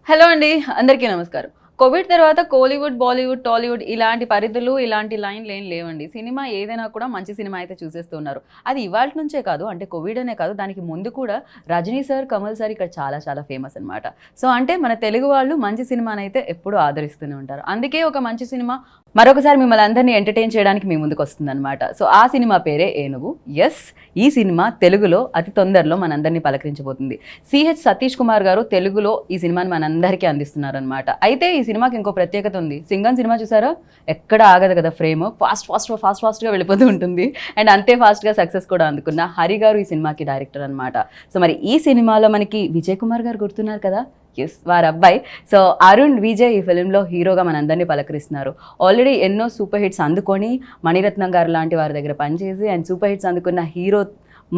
Hello అండి, అందరికీ నమస్కారం. కోవిడ్ తర్వాత కోలీవుడ్, బాలీవుడ్, టాలీవుడ్ ఇలాంటి పరిధులు, ఇలాంటి లైన్లు ఏం లేవండి. సినిమా ఏదైనా కూడా మంచి సినిమా అయితే చూసేస్తున్నారు. అది ఇవాల్టి నుంచే కాదు, అంటే కోవిడ్ అనే కాదు, దానికి ముందు కూడా రజనీ సార్, కమల్ సార్ ఇక్కడ చాలా చాలా ఫేమస్ అనమాట. సో అంటే మన తెలుగు వాళ్ళు మంచి సినిమానైతే ఎప్పుడూ ఆదరిస్తూనే ఉంటారు. అందుకే ఒక మంచి సినిమా మరొకసారి మిమ్మల్ని అందరినీ ఎంటర్టైన్ చేయడానికి మీ ముందుకు వస్తుందన్నమాట. సో ఆ సినిమా పేరే ఏనుగు. ఎస్, ఈ సినిమా తెలుగులో అతి తొందరలో మనందరినీ పలకరించబోతుంది. సిహెచ్ సతీష్ కుమార్ గారు తెలుగులో ఈ సినిమాని మనందరికీ అందిస్తున్నారనమాట. అయితే ఈ సినిమాకి ఇంకో ప్రత్యేకత ఉంది. సింగం సినిమా చూసారా, ఎక్కడ ఆగదు కదా ఫ్రేమ్, ఫాస్ట్గా వెళ్ళిపోతూ ఉంటుంది. అండ్ అంతే ఫాస్ట్గా సక్సెస్ కూడా అందుకున్న హరి గారు ఈ సినిమాకి డైరెక్టర్ అనమాట. సో మరి ఈ సినిమాలో మనకి విజయ్ కుమార్ గారు గుర్తున్నారు కదా, ఎస్, వారి అబ్బాయి. సో అరుణ్ విజయ్ ఈ ఫిలింలో హీరోగా మనందరినీ పలకరిస్తున్నారు. ఆల్రెడీ ఎన్నో సూపర్ హిట్స్ అందుకొని మణిరత్నం గారు లాంటి వారి దగ్గర పనిచేసి అండ్ సూపర్ హిట్స్ అందుకున్న హీరో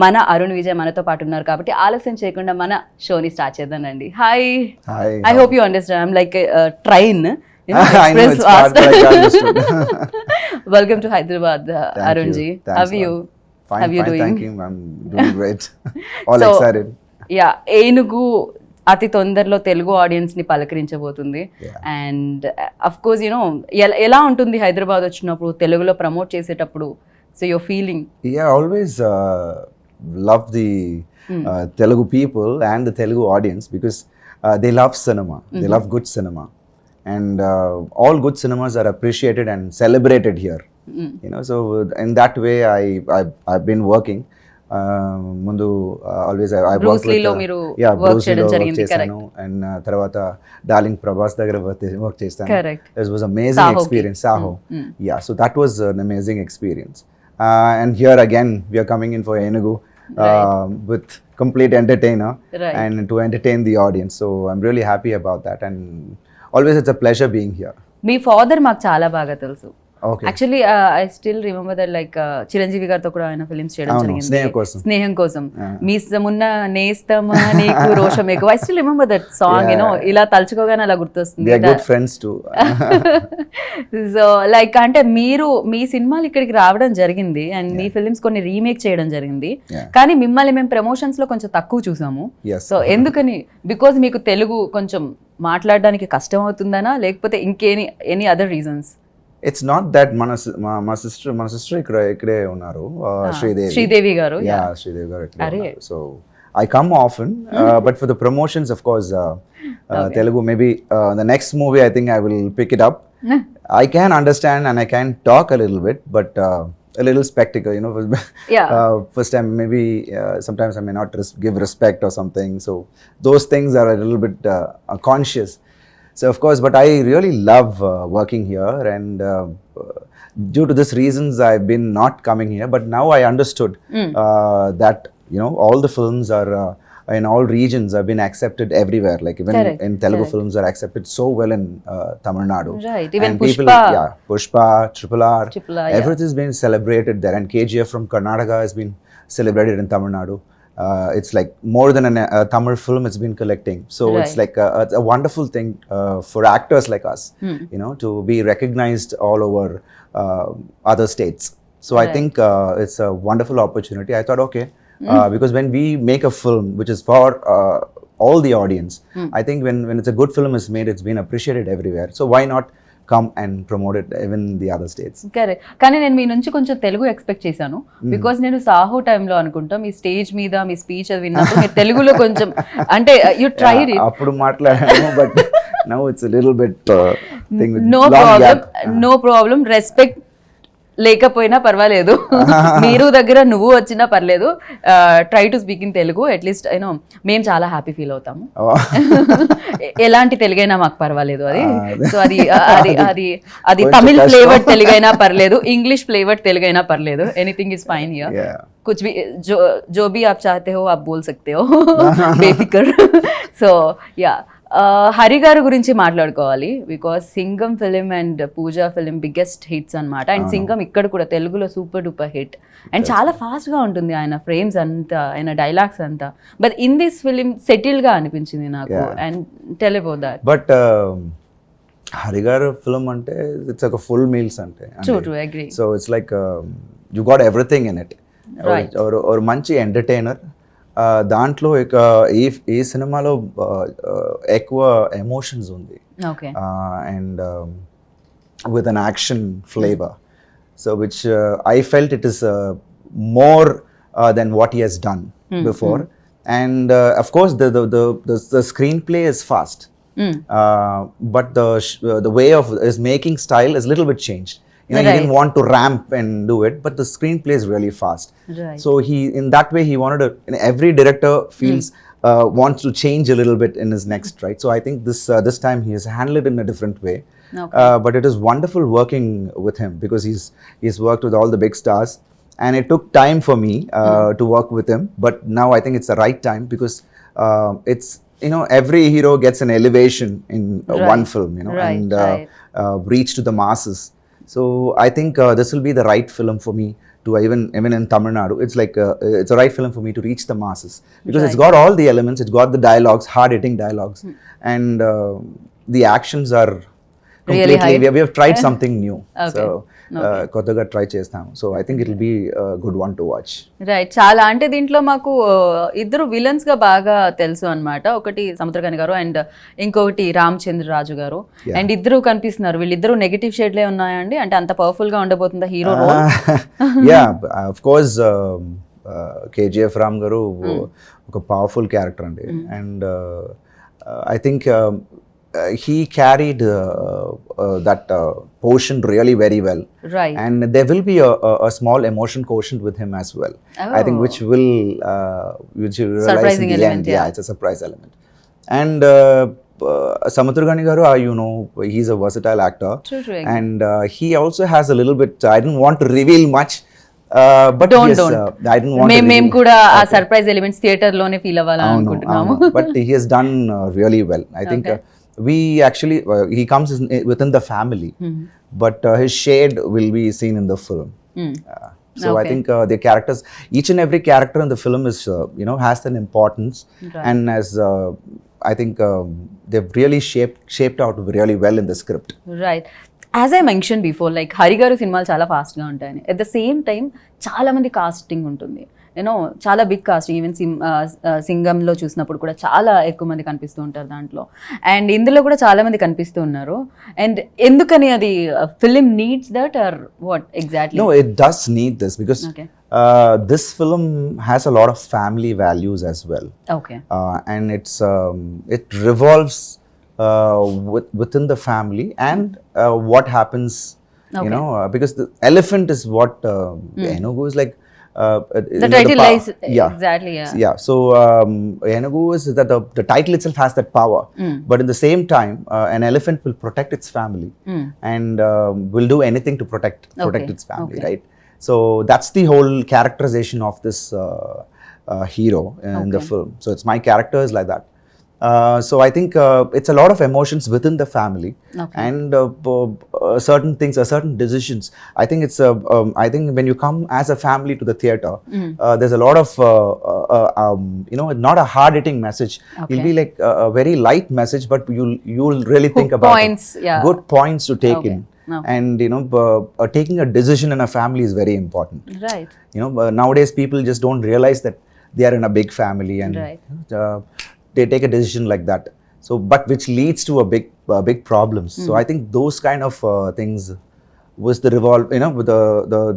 మన అరుణ్ విజయ్ మనతో పాటు ఉన్నారు. కాబట్టి ఆలస్యం చేయకుండా మన షోని స్టార్ట్ చేద్దామండి. Hi, I hope you understand. I'm like train. Welcome to Hyderabad, Arun ji. How are you? Fine, How are you fine, doing? thank you. I'm doing great. All So, excited. Yeah, ఏనుగు అతి తొందరలో Telugu audience ని పలకరించబోతుంది. And of course you know ఎలా ఉంటుంది హైదరాబాద్ వచ్చినప్పుడు తెలుగులో promote చేసేటప్పుడు? So your feeling? Yeah, always love the Telugu people and the Telugu audience because they love cinema. They love good cinema. And all good cinemas are appreciated and celebrated here. You know, so in that way I've been working. ముందు always I work with బ్రూస్లీలో work చేశాను. And తర్వాత darling Prabhas దగ్గర work చేస్తాను. It was amazing experience. Saaho, yeah, so that was an amazing experience. And here again we are coming in for Enugu with complete entertainer and to entertain the audience. So I'm really happy about that, and always it's a pleasure being here. Me father మాకు చాలా బాగా తెలుసు. Okay. Actually I still remember that, like Chiranjeevi గారితో కూడా ఆయన films చేయడం జరిగింది, స్నేహం కోసం. మీ మున్న నేస్తమా నీకు రోషం ఎక్కువ. I still remember that song, you know, ఇలా తలుచుకోగానే అలా గుర్తొస్తుంది. Good friends to. So like అంటే మీరు మీ సినిమాలు ఇక్కడికి రావడం జరిగింది అండ్ మీ ఫిల్మ్స్ కొన్ని రీమేక్ చేయడం జరిగింది, కానీ మిమ్మల్ని మేము ప్రమోషన్స్ లో కొంచెం తక్కువ చూసాము. సో ఎందుకని? బికాజ్ మీకు తెలుగు కొంచెం మాట్లాడడానికి కష్టం అవుతుందనా, లేకపోతే any other reasons? It's not that my sister ikkade unnaru, Sridevi గారు. Yeah, శ్రీదేవి గారు ikkade unnaru. So I come often, but for the promotions, of course, Telugu, maybe the next movie I think I will pick it up. I can understand and I can talk a little bit, but a little spectacle, you know. First time maybe sometimes I may not give respect or something, so those things are a little bit conscious. So of course, but I really love working here, and due to this reasons I've been not coming here. But now I understood that, you know, all the films are in all regions have been accepted everywhere. Like even in Telugu films are accepted so well in Tamil Nadu. Right, even and Pushpa. People, yeah, Pushpa, Triple R, everything has been celebrated there. And KGF from Karnataka has been celebrated in Tamil Nadu. It's like more than a Tamil film it's been collecting. So it's like it's a wonderful thing for actors like us, you know, to be recognized all over other states. So I think it's a wonderful opportunity. I thought, okay, because when we make a film which is for all the audience, I think when it's a good film is made, it's been appreciated everywhere. So why not come and promote it even the other states? Correct. కానీ నేను మీ నుంచి కొంచెం Telugu expect చేశాను, because నేను సాహో టైంలో అనుకుంటా మీ stage మీద మీ speech అది విన్నప్పుడు మీరు తెలుగులో కొంచెం అంటే యు ట్రైడ్ ఇట్. అప్పుడు మాట్లాడాను, but now it's a little bit thing with no problem. Respect లేకపోయినా పర్వాలేదు, మీరు దగ్గర నువ్వు వచ్చినా పర్లేదు. Try to speak in Telugu, at least you know మేము చాలా హ్యాపీ ఫీల్ అవుతాము. ఎలాంటి తెలుగైనా మాకు పర్వాలేదు అది. సో అది అది అది అది తమిళ్ ఫ్లేవర్డ్ తెలుగైనా పర్లేదు, ఇంగ్లీష్ ఫ్లేవర్డ్ తెలుగైనా పర్లేదు, ఎనీథింగ్ ఇస్ ఫైన్ హియర్. कुछ भी जो भी आप चाहते हो आप बोल सकते हो, बेफिक्र. సో యా, హరి గారి గురించి మాట్లాడుకోవాలి, because Singam film and Pooja film biggest hits అనమాట. అండ్ సింగం ఇక్కడ కూడా తెలుగులో సూపర్ డూపర్ హిట్, అండ్ చాలా ఫాస్ట్గా ఉంటుంది ఆయన ఫ్రేమ్స్ అంతా, ఆయన డైలాగ్స్ అంతా. బట్ ఇన్ దిస్ ఫిలిం సెటిల్గా అనిపించింది నాకు. And tell about that. But Hari గారు ఫిలిం అంటే ఇట్స్ ఒక ఫుల్ మీల్స్ అంటే. True, agree. So it's like you got everything in it. or మంచి ఎంటర్టైనర్, దాంట్లో ఈ సినిమాలో ఎక్కువ ఎమోషన్స్ ఉంది okay and with an action flavor, so which I felt it is more than what he has done before. And of course the screenplay is fast, but the way of his making style is a little bit changed. You know, he didn't want to ramp and do it, but the screenplay is really fast. Right. So he, in that way, he wanted to. Every director feels wants to change a little bit in his next, right? So I think this time he has handled it in a different way. Okay. But it is wonderful working with him because he's worked with all the big stars, and it took time for me to work with him. But now I think it's the right time because it's, you know, every hero gets an elevation in one film, you know, and reach to the masses. So I think this will be the right film for me to even in Tamil Nadu. It's like it's a right film for me to reach the masses because it's got all the elements. It's got the dialogues, hard-hitting dialogues, and the actions are Really completely. high. We have tried something new. Okay. So kottaga try chestam. So I think it will be a good one to watch. Right చాలా అంటే దీంట్లో మాకు ఇద్దరు villains గా బాగా తెలుసు అన్నమాట. ఒకటి సముద్రకని గారు అండ్ ఇంకొకటి రామచంద్ర రాజు గారు. అండ్ ఇద్దరు కనిపిస్తున్నారు. వీళ్ళిద్దరు నెగటివ్ షేడ్లే ఉన్నాయండి, అంటే అంత పవర్ఫుల్ గా ఉండబోతుందా hero role? Yeah, of course. KGF Ram garu oka powerful character andi, and I think he carried that portion really very well. Right. And there will be a small emotion quotient with him as well. I think which will you realize Surprising in the element, end. Yeah, it's a surprise element. And Samudragani garu, you know, he's a versatile actor. True. And he also has a little bit, I didn't want to reveal much, but Don't. I didn't want to మేము కూడా ఆ surprise elements theatre లోనే feel అవ్వాలని అనుకుంటున్నాము. But he has done really well. I think we actually he comes within the family, but his shade will be seen in the film. So I think the characters, each and every character in the film is you know, has an importance. And as I think they've really shaped out really well in the script. Right. As I mention before, like Hari గారు సినిమాలు చాలా ఫాస్ట్గా ఉంటాయని, at the same time చాలా మంది casting ఉంటుంది, you know చాలా big casting. Even సింగంలో చూసినప్పుడు కూడా చాలా ఎక్కువ మంది కనిపిస్తూ ఉంటారు దాంట్లో, అండ్ ఇందులో కూడా చాలా మంది కనిపిస్తూ ఉన్నారు. అండ్ ఎందుకని అది film needs that or what exactly? No, it does need this because this film has a lot of family values as well. Okay. And it revolves within the family and what happens, you know, because the elephant is what ENUGU is like. The title lies exactly. Yeah. So ENUGU is that the title itself has that power, but in the same time, an elephant will protect its family and will do anything to protect its family, right? So that's the whole characterization of this hero in the film. So it's my character is like that. So I think it's a lot of emotions within the family, and certain things, certain decisions. I think it's I think when you come as a family to the theater, there's a lot of you know, not a hard-hitting message. It'll be like a very light message, but you'll really think about points, good points to take in. And you know, taking a decision in a family is very important. Right. You know, nowadays people just don't realize that they are in a big family, and they take a decision like that. So, but which leads to a big problems. So I think those kind of things was the you know,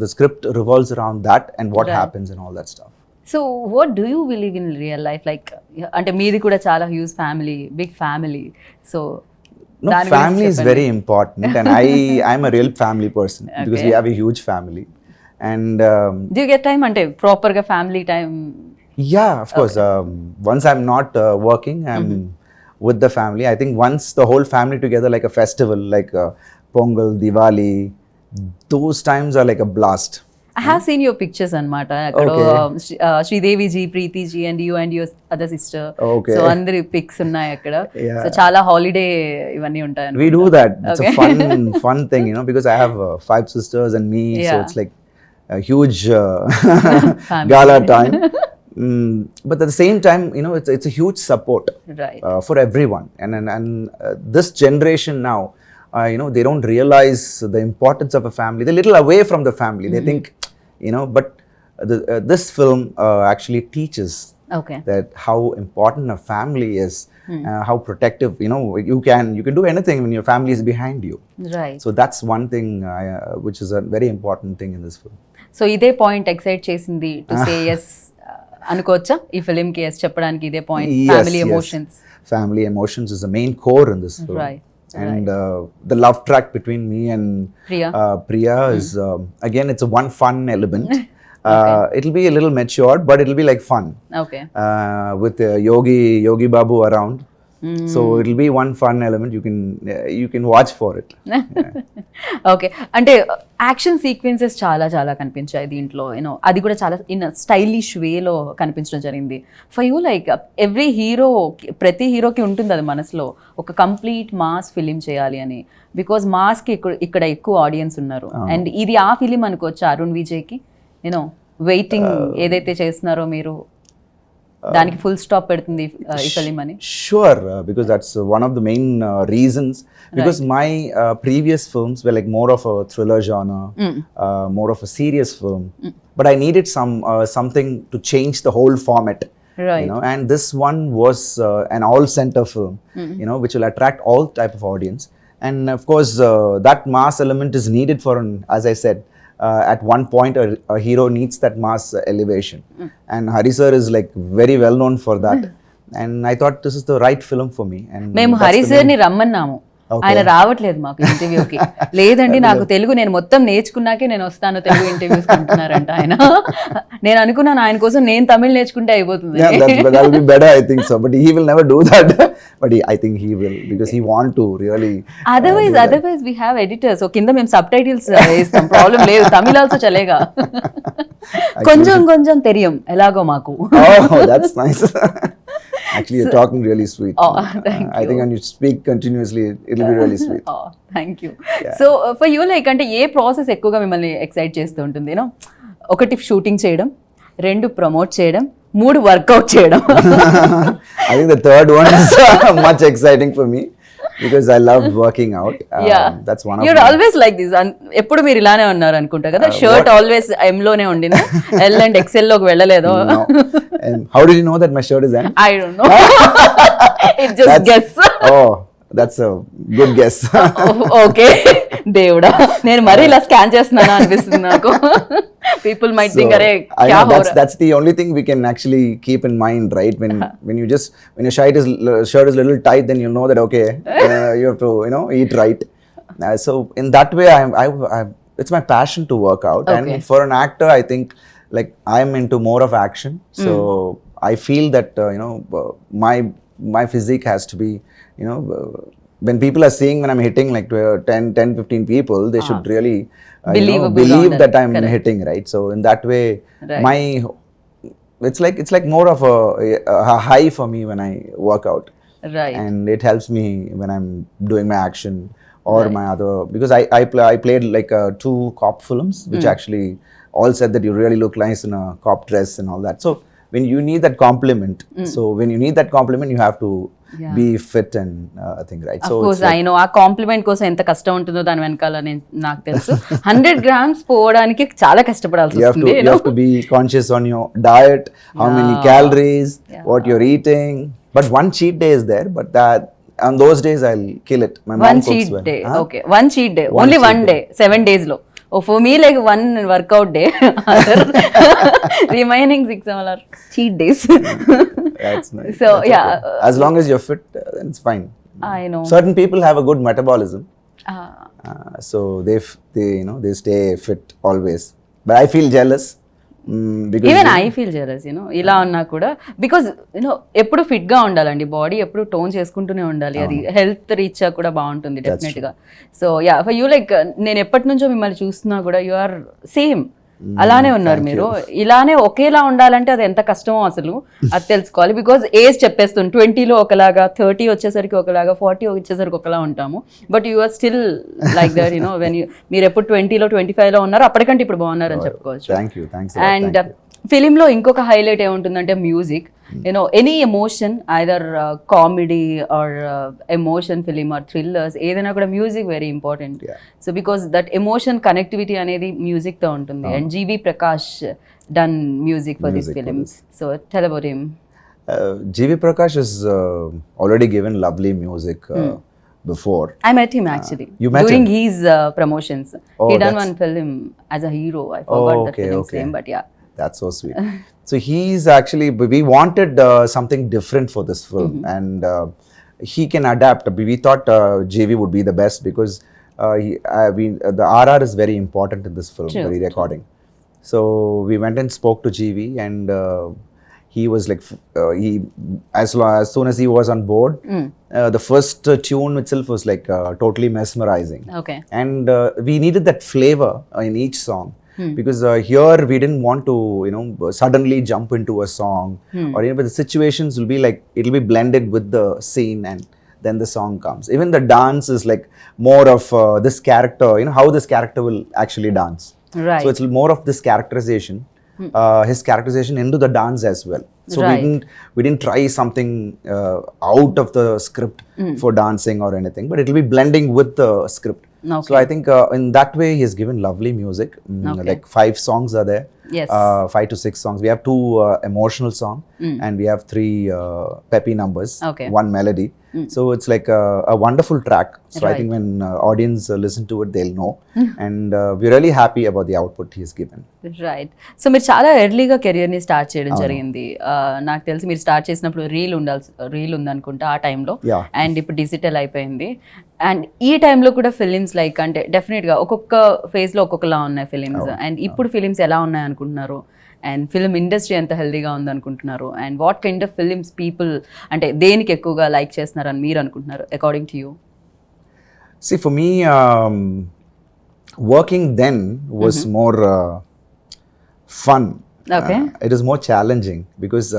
the script revolves around that and what happens and all that stuff. So what do you believe in real life? Like, అంటే మీది కూడా చాలా huge family, big family. So no, family is very important, and I'm a real family person because we have a huge family. And do you get time అంటే proper గా family time? Yeah, of course. Once I'm not working, I'm with the family. I think once the whole family together, like a festival, like Pongal, Diwali, those times are like a blast. I have seen your pictures అన్నమాట. అక్కడ Sridevi ji, Preethi ji and your other sister. So అందరి pics ఉన్నాయి అక్కడ. So చాలా holiday ఇవన్నీ ఉంటాయి. We do that. It's a fun thing, you know, because I have 5 sisters and me, so it's like a huge gala time. But at the same time, you know, it's a huge support, right, for everyone. And this generation now, you know, they don't realize the importance of a family. They're a little away from the family. They think, you know, but this film actually teaches Okay. that how important a family is, how protective, you can do anything when your family is behind you. Right. So that's one thing which is a very important thing in this film. So ఇదే point excite చేసింది to say yes అనుకోవచ్చా ఈ film కి yes చెప్పడానికి? ఇదే point, family emotions. Family emotions is the main core in this film. Right. And the love track between me and Priya is again, it's a one fun element. It'll be a little matured, but it'll be like fun. Okay. With Yogi Babu around. So it'll be one fun element. You can watch for it. Okay, అంటే action sequences చాలా చాలా కనిపించాయి దీంట్లో, అది కూడా చాలా in stylish వేలో కనిపించడం జరిగింది. For you like every hero, ప్రతి హీరోకి ఉంటుంది అది మనసులో, ఒక కంప్లీట్ మాస్ ఫిలిం చేయాలి అని. బికాజ్ మాస్కి ఇక్కడ ఎక్కువ ఆడియన్స్ ఉన్నారు. అండ్ ఇది ఆ ఫిలిం అనుకోవచ్చు అరుణ్ విజయ్కి, వెయిటింగ్ ఏదైతే చేస్తున్నారో మీరు, దానికి ఫుల్ స్టాప్ పెడుతుంది ఈ ఫిలిం అని? Sure, because that's one of the main reasons. Because my previous films were like more of a thriller genre, more of a serious film. But I needed something to change the whole format. Right. And this one was an all-center film, which will attract all type of audience. And of course, that mass element is needed for, as I said, at one point a hero needs that mass elevation, and Hari sir is like very well known for that. And I thought this is the right film for me. And మేము Hari sir ని రమ్మన్నాము, ఆయన రావట్లేదు మాకు ఇంటర్వ్యూకి. లేదండి నాకు తెలుగు నేను మొత్తం నేర్చుకున్నాకే నేను వస్తాను తెలుగు ఇంటర్వ్యూస్ అంటున్నారంట ఆయన. నేను అనుకున్నాను ఆయన కోసం నేను తమిళ్ నేర్చుకుంటే అయిపోతుంది. That will be better, I think so, but he will never do that. But I think he will, because he want to really. Otherwise we have editors, so కింద మేము సబ్ టైటిల్స్ ఇస్తాం, ప్రాబ్లం లేదు. Tamil also చలేగా, కొంచెం తెలియం ఎలాగో మాకు. Oh, that's nice. Actually, you're talking really sweet. Oh, thank you. I think when you speak continuously, it'll be really sweet. Oh, thank you. So for you, like, అంటే ఏ process ఎక్కువగా మిమ్మల్ని excite చేస్తూ ఉంటుంది? ఒకటి shooting చేయడం, రెండు promote చేయడం, మూడు వర్కౌట్ చేయడం. I think the third one is much exciting for me, because I love working out. That's one of You're always like this. ఎప్పుడు మీరు ఇలానే ఉన్నారు అనుకుంటా కదా? షర్ట్ ఆల్వేస్ M లోనే ఉండింది, L అండ్ XL లోకి వెళ్ళలేదు. No. And how did you know that my shirt is M? I don't know. It just guess. Oh, that's a good guess. Okay, దేవుడా, నేను మరీ ఇలా స్కాన్ చేస్తున్నాను అనిపిస్తుంది నాకు. People might think, అరే I know that's the only thing we can actually keep in mind, right? When your shirt is little tight, then you'll know that okay, you have to eat right. So in that way, I it's my passion to work out. Okay. And for an actor, I think like I'm into more of action. So I feel that my physique has to be, when people are seeing when I'm hitting like 10-15 people, they should really believe that I'm hitting, right? So in that way, right. It's like more of a high for me when I work out. Right. And it helps me when I'm doing my action or right. my other, because I played like 2 cop films, which actually all said that you really look nice in a cop dress and all that. So when you need that compliment, you have to be fit and thing, right? So of course, I know ఆ complement కోసం ఎంత కష్టం ఉంటుందో దాని వెనకాల నాకు తెలుసు. 100 grams పోవడానికి చాలా కష్టపడాల్సి వస్తుంది. You have to be conscious on your diet, how many calories, what you're eating. But one cheat day is there, but that on those days I'll kill it. My mom cooks well. Day. Okay, one cheat day, only one day, 7 days lo. Oh, for me, like one workout day, remaining 6 are cheat days. That's nice. So that's yeah, okay. As long as you're fit, then it's fine. I know. Certain people have a good metabolism, so they stay fit always. But I feel jealous. Even I feel jealous, ఇలా ఉన్నా కూడా, because ఎప్పుడు fit గా ఉండాలండి, body ఎప్పుడు tone చేసుకుంటూనే ఉండాలి, అది హెల్త్ రీచ్ కూడా బాగుంటుంది డెఫినెట్ గా. So yeah, for you like నేను ఎప్పటి నుంచో మిమ్మల్ని చూస్తున్నా కూడా యు ఆర్ సేమ్, అలానే ఉన్నారు మీరు. ఇలానే ఒకేలా ఉండాలంటే అది ఎంత కష్టమో అసలు అది తెలుసుకోవాలి. బికాజ్ ఏజ్ చెప్పేస్తుంది, 20లో ఒకలాగా, 30 వచ్చేసరికి ఒకలాగా, 40 వచ్చేసరికి ఒకలా ఉంటాము. But you are still like that, when మీరు ఎప్పుడు 20లో 25లో ఉన్నారు, అప్పటికంటే ఇప్పుడు బాగున్నారని చెప్పుకోవచ్చు. అండ్ ఫిలింలో ఇంకొక హైలైట్ ఏముంటుందంటే music. Any emotion, either comedy or emotion film or thrillers, ఏదైనా కూడా music very important. So because that emotion connectivity అనేది మ్యూజిక్ తో ఉంటుంది. And GV Prakash done music for this film. So tell about him. GV Prakash has already given lovely music before. I met him actually You met during him? his promotions. Oh, He done that's- one film as a hero. I forgot Oh, that okay, film's okay. name, but yeah. That's so sweet. So he's actually, we wanted something different for this film, and he can adapt. We thought JV would be the best because the RR is very important in this film, True, the recording. So we went and spoke to GV, and he was like, as soon as he was on board, the first tune itself was like totally mesmerizing. Okay. And we needed that flavor in each song. Because here we didn't want to, suddenly jump into a song, or but the situations will be like, it'll be blended with the scene, and then the song comes. Even the dance is like more of this character, how this character will actually dance. Right. So it's more of this characterization, his characterization into the dance as well. So Right. we didn't try something out of the script for dancing or anything, but it'll be blending with the script. Okay. So I think in that way he has given lovely music. Okay. Like 5 songs are there. Yes. 5 to 6 songs. We have 2 emotional song, and we have 3 peppy numbers. Okay. 1 melody. So it's like a wonderful track. So I Right. think when audience listen to it, they'll know. And we're really happy about the output he's given. Right. So మీరు చాలా ఎర్లీగా కెరియర్ని start చేయడం జరిగింది. నాకు తెలిసి మీరు start చేసినప్పుడు రీల్ ఉందనుకుంటా ఆ టైంలో, Yeah. అండ్ ఇప్పుడు డిజిటల్ అయిపోయింది. అండ్ ఈ టైంలో కూడా ఫిలిమ్స్ లైక్ అంటే డెఫినెట్గా ఒక్కొక్క ఫేజ్లో ఒక్కొక్కలా ఉన్నాయి ఫిలిమ్స్. అండ్ ఇప్పుడు ఫిలిమ్స్ ఎలా ఉన్నాయి అనుకుంటున్నారు? అండ్ ఫిల్మ్ ఇండస్ట్రీ ఎంత హెల్దీగా ఉందనుకుంటున్నారు? And what kind of films people అంటే దేనికి ఎక్కువగా లైక్ చేస్తున్నారని మీరు అనుకుంటున్నారు according to you? See, for me, working then was more fun. Okay. It is more challenging because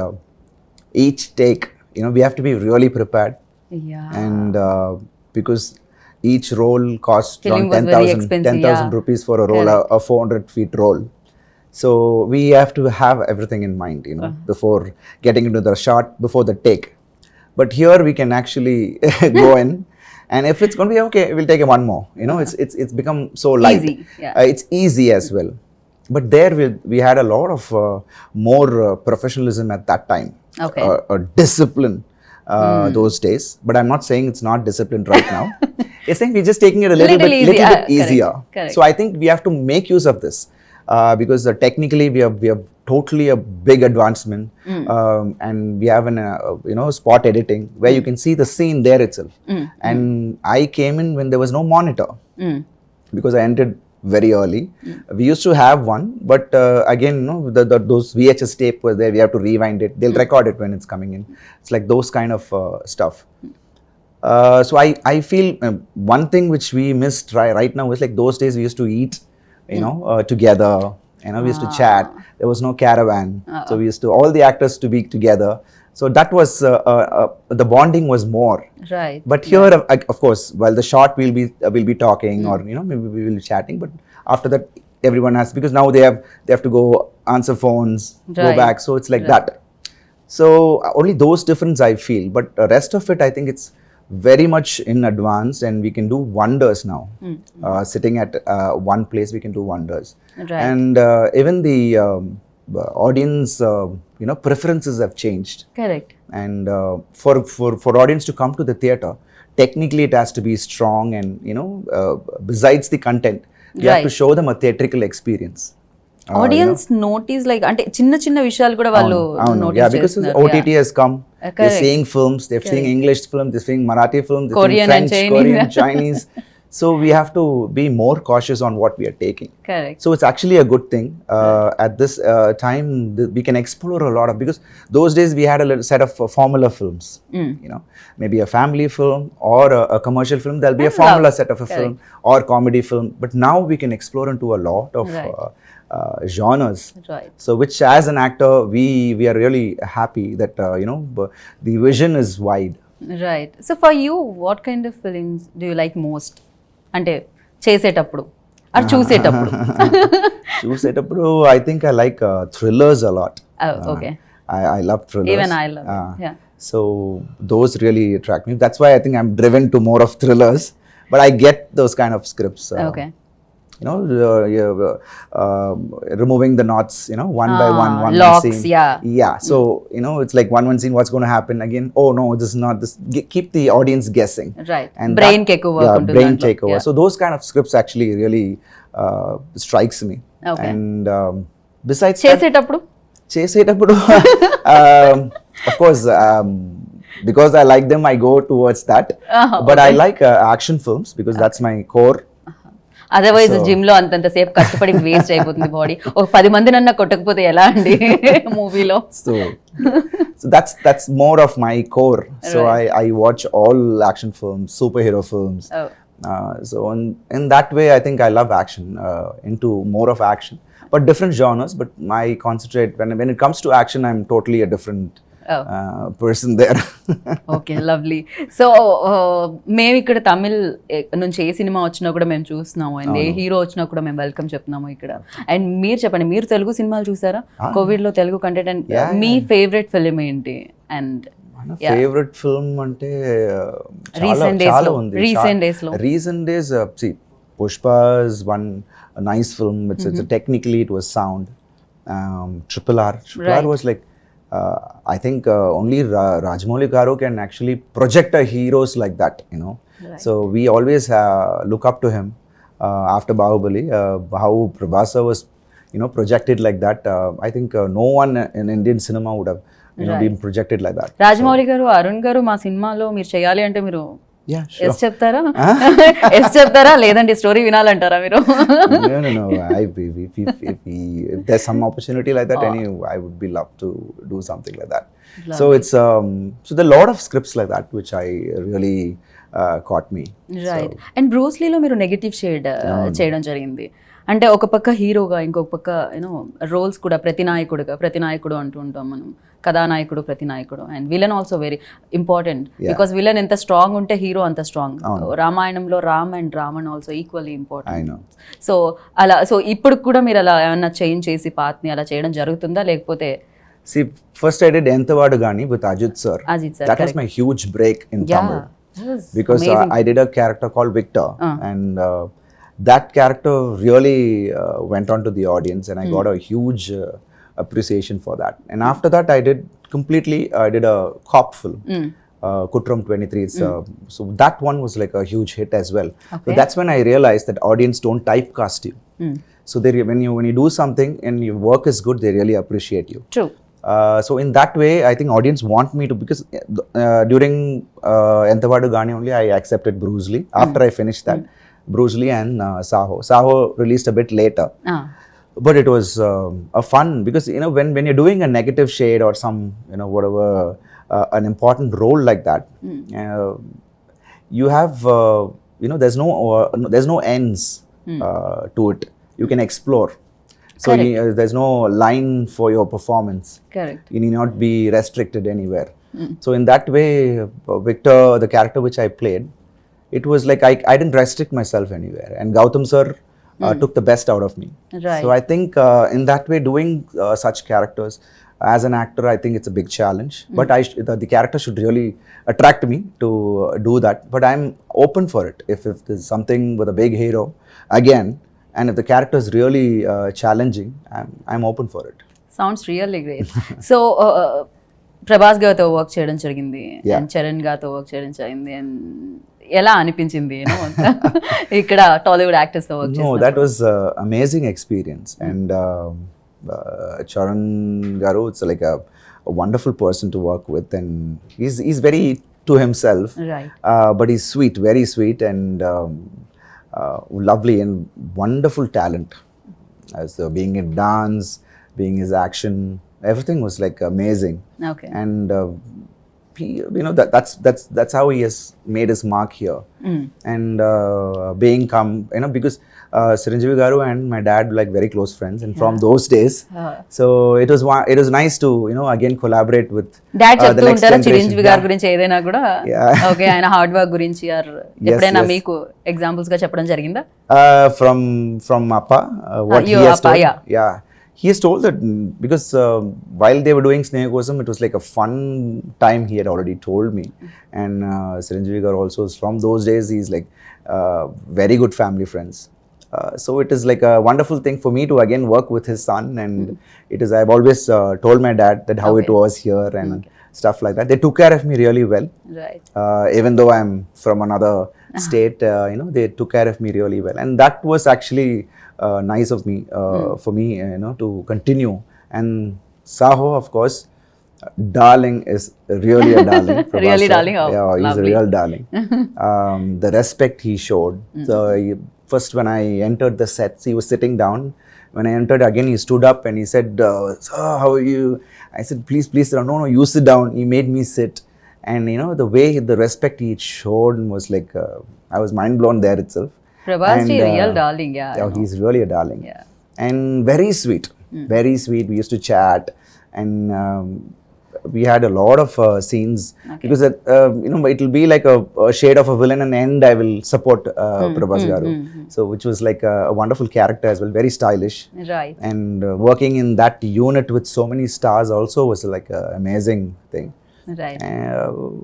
each take, we have to be really prepared. Yeah. And because each roll costs Film around was very expensive, 10,000 yeah. rupees for a roll, a 400 feet roll. So we have to have everything in mind, before getting into the shot, before the take. But here we can actually go in, and if it's going to be okay, we'll take one more. It's become so light. Easy, yeah. It's easy as well. But there we had a lot of more professionalism at that time. Okay. Discipline those days. But I'm not saying it's not disciplined right now. It's saying we're just taking it a little Little bit easy, bit correct, easier. correct. So I think we have to make use of this. Because technically we have totally a big advancement, and we have an spot editing where you can see the scene there itself. And I came in when there was no monitor, because I entered very early. We used to have one, but again, those VHS tape was there. We have to rewind it. They'll record it when it's coming in. It's like those kind of stuff. So I feel one thing which we missed right now is like those days we used to eat together, we used to chat. There was no caravan, so we used to, all the actors to be together. So that was the bonding was more. Right. But here, of course, while the shot we'll be talking, or maybe we will be chatting. But after that, everyone has, because now they have to go answer phones, go Right. back. So it's like that. So only those difference I feel. But the rest of it, I think it's very much in advance, and we can do wonders now. Sitting at one place, we can do wonders. Right. And even the audience, preferences have changed. Correct. And for audience to come to the theater, technically it has to be strong, and besides the content, you have to Right. show them a theatrical experience. Audience notice like అంటే చిన్న చిన్న విషయాలు కూడా వాళ్ళు Yeah, notice because చేస్తున్నారు. OTT has come. They're correct. seeing films, they're seeing English films, they're seeing Marathi films, they're Korean seeing and French, Chinese. Korean, Chinese. So we have to be more cautious on what we are taking. Correct. So it's actually a good thing. At this time, we can explore a lot of, because those days we had a little set of formula films. Maybe a family film or a commercial film. There'll be a formula set of a film or comedy film. But now we can explore into a lot of Right. genres. Right. So which, as an actor, we are really happy that the vision is wide. Right. So for you what kind of films do you like most? అంటే చేసేటప్పుడు are చూసేటప్పుడు? చూసేటప్పుడు I think I like thrillers a lot. Okay. I love thrillers. Even I love it. Yeah. So those really attract me. That's why I think I'm driven to more of thrillers. But I get those kind of scripts. Okay. you know, removing the knots, you know, one by one locks, scene. Yeah. So you know, it's like one scene. What's going to happen again? Oh no, this is not this. Keep the audience guessing. Right. And Brain that- take over. Yeah, brain takeover. So those kind of scripts actually really strikes me. Okay. And besides that, చేసేటప్పుడు చేసేటప్పుడు of course, because I like them, I go towards that. But I like action films because that's my core. Otherwise gym లో అంతంత సేపు కష్టపడి waste అయిపోతుంది body. ఒక 10 మంది నన్న కొట్టకపోతే ఎలా అండి మూవీలో? So that's more of my core. So I watch all action films, superhero films. So in that way, I think I love action, into more of action, but different genres. But I concentrate when it comes to action, I'm totally a different person there. Okay, lovely. So మేము ఇక్కడ తమిళ్ నుంచి ఏ cinema వచ్చినా కూడా మేము చూస్తున్నాము, and A hero వచ్చినా కూడా మేము వెల్కమ్ చెప్తున్నాము ఇక్కడ. అండ్ మీరు చెప్పండి, మీరు తెలుగు సినిమాలు చూసారా కోవిడ్ లో? Telugu content. And me favourite film ఏంటి? అండ్ ఫేవరెట్ ఫిల్మ్ అంటే రీసెంట్ డేస్ లో see, Pushpa is one nice film. It's technically it was sound. Triple R was like, I think only Rajamouli Garu can actually project a heroes like that, you know. So we always look up to him after Bahubali. How Prabhasa was, you know, projected like that. I think no one in Indian cinema would have, you know, been projected like that. Rajamouli గారు, అరుణ్ గారు మా సినిమాలో మీరు చేయాలి అంటే మీరు Yeah, sure. Yes చెప్తారా? Yes చెప్తారా లేదంటే స్టోరీ వినాలంటారా మీరు? No. If there's some opportunity like that, I would be love to do something like that. So it's so there are a lot of scripts like that which I really caught me. Right. And బ్రూస్లీలో మీరు negative shade చేయడం జరిగింది. అంటే ఒక పక్క హీరోగా, ఇంకొక పక్క యూనో రోల్స్ కూడా ప్రతినాయకుడు అంటూ ఉంటాం మనం, కథానాయకుడు, ప్రతినాయకుడు. And villain also very important, because villain ఎంత స్ట్రాంగ్ ఉంటే హీరో అంత స్ట్రాంగ్. రామాయణంలో Ram and Ravan also equally important. So అలా, సో ఇప్పుడు కూడా మీరు అలా ఏమన్నా చేంజ్ చేసి పాత్ని అలా చేయడం జరుగుతుందా లేకపోతే? See, first I did Enthavadu Gani with Ajit sir. That was my huge break in Tamil. Because I did a character called Victor, and that character really went on to the audience, and I got a huge appreciation for that. And after that, I did a cop film, Kutram 23. So that one was like a huge hit as well. So that's when I realized that audience don't typecast you. So when you do something and your work is good, they really appreciate you. True. So in that way, I think audience want me to, because during Enthavadu Gani only I accepted Bruce Lee. After I finished that, Bruce Lee and Saho. Saho released a bit later. But it was a fun, because you know when you're doing a negative shade or some, you know, whatever, an important role like that, you have you know, there's no ends to it. You can explore. So there's no line for your performance. Correct. You need not be restricted anywhere. So in that way, Victor, the character which I played, it was like I didn't restrict myself anywhere, and Gautam sir took the best out of me. Right. So I think in that way, doing such characters as an actor, I think it's a big challenge. But the character should really attract me to do that. But I'm open for it. If there's something with a big hero again, and if the character is really challenging, I'm open for it. Sounds really great. So Prabhas గారితో work చేయడం జరిగింది, and Charan గారితో work చేయడం జరిగింది, and ఎలా అనిపించింది ఇక్కడ Tollywood actors తో work? No, that was amazing experience. And Charan garu, it's like a wonderful person to work with, and he's very to himself. Right. But he's sweet, very sweet, and lovely, and wonderful talent. As being in dance, being his action, everything was like amazing. Okay. And you know, that's how he has made his mark here. And being you know, because Chiranjeevi garu and my dad like very close friends, and from those days, so it was nice to, you know, again collaborate with dad చెప్తూ ఉంటారా చిరంజీవి గారి గురించి ఏదైనా కూడా? Okay, ఆయన hard work గురించి ఎప్పుడైనా మీకు ఎగ్జాంపుల్స్ గా చెప్పడం జరిగిందా? From Appa, what he has told. Yeah. He has told that because while they were doing Snehakosam, it was like a fun time, he had already told me. And Chiranjeevi garu also, from those days, he's like very good family friends. So it is like a wonderful thing for me to again work with his son, and it is, I've always told my dad that how it was here and stuff like that. They took care of me really well. Right. Even though I'm from another state, you know, they took care of me really well, and that was actually nice of me, for me, you know, to continue. And Saho, of course, darling, is really a darling. Prabhas Really sir. darling? Oh, yeah, he's lovely. a real darling. The respect he showed. So first when I entered the sets, he was sitting down. When I entered again, he stood up and he said, "Sir, how are you?" I said, "Please, please, sir." "No, no, you sit down." He made me sit, and you know, the way, the respect he showed was like, I was mind blown there itself. Prabhas ji, And, real darling, yeah. I yeah, know. he's really a darling. Yeah. And very sweet, very sweet. We used to chat, and we had a lot of scenes, because you know, it will be like a shade of a villain, and end I will support Prabhas garu. So which was like a wonderful character as well, very stylish. Right. And working in that unit with so many stars also was like an amazing thing. Right.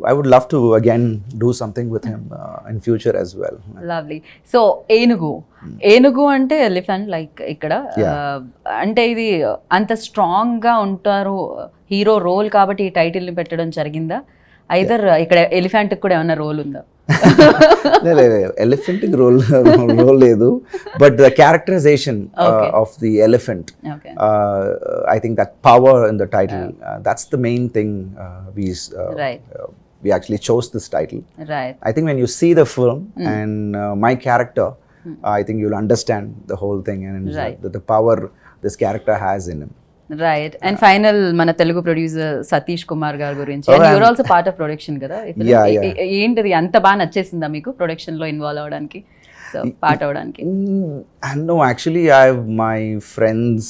I would love to again do something with him in future as well. Lovely. So ఏనుగు అంటే elephant like ఇక్కడ అంటే ఇది అంత strong గా ఉంటారు hero role కాబట్టి ఈ టైటిల్ ని పెట్టడం జరిగిందా? ఐదర్ ఇక్కడ ఎలిఫెంట్ కూడా ఏమైనా రోల్ ఉందా? ఎలిఫెంట్ రోల్ లేదు, but the characterization of the elephant, I think that power in the title, that's the main thing. We actually chose this title. Right. I think when you see the film and my character, I think you'll understand the whole thing, and the power this character has in him. Right. And final మన Telugu producer Satish Kumar గారి గురించి, your also part of production కదా, ఏంటిది అంత బాగా నచ్చేసిందా మీకు production లో involve అవడానికి, సో పార్ట్ అవడానికి? No, actually my friends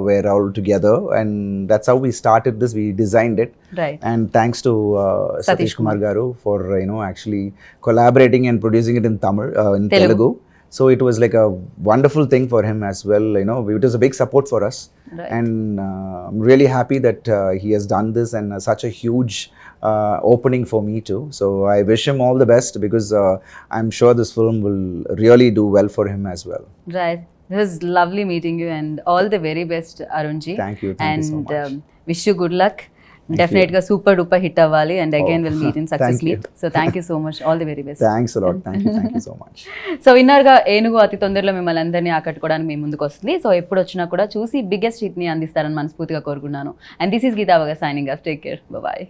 were all together, and that's how we started this. We designed it, right, and thanks to Satish Kumar garu for you know, actually collaborating and producing it in Tamil, in Telugu. So it was like a wonderful thing for him as well, you know. It was a big support for us. Right. And I'm really happy that he has done this, and such a huge opening for me too. So I wish him all the best, because I'm sure this film will really do well for him as well. Right. It was lovely meeting you, and all the very best, Arunji. Thank you so much. And wish you good luck. Definitely గా super duper hit అవ్వాలి, and again will meet in success meet. So thank you so much, all the very best. Thanks a lot. Thank you so much. So విన్నర్గా ఏనుగు అతి తొందరలో మిమ్మల్ని అందరినీ ఆకట్టుకోవడానికి మీ ముందుకు వస్తుంది. So ఎప్పుడు వచ్చినా కూడా చూసి బిగ్గెస్ట్ హిట్ ని అందిస్తారని మనస్ఫూర్తిగా కోరుకున్నాను. And this is Geetha Vaga signing off. Take care, bye.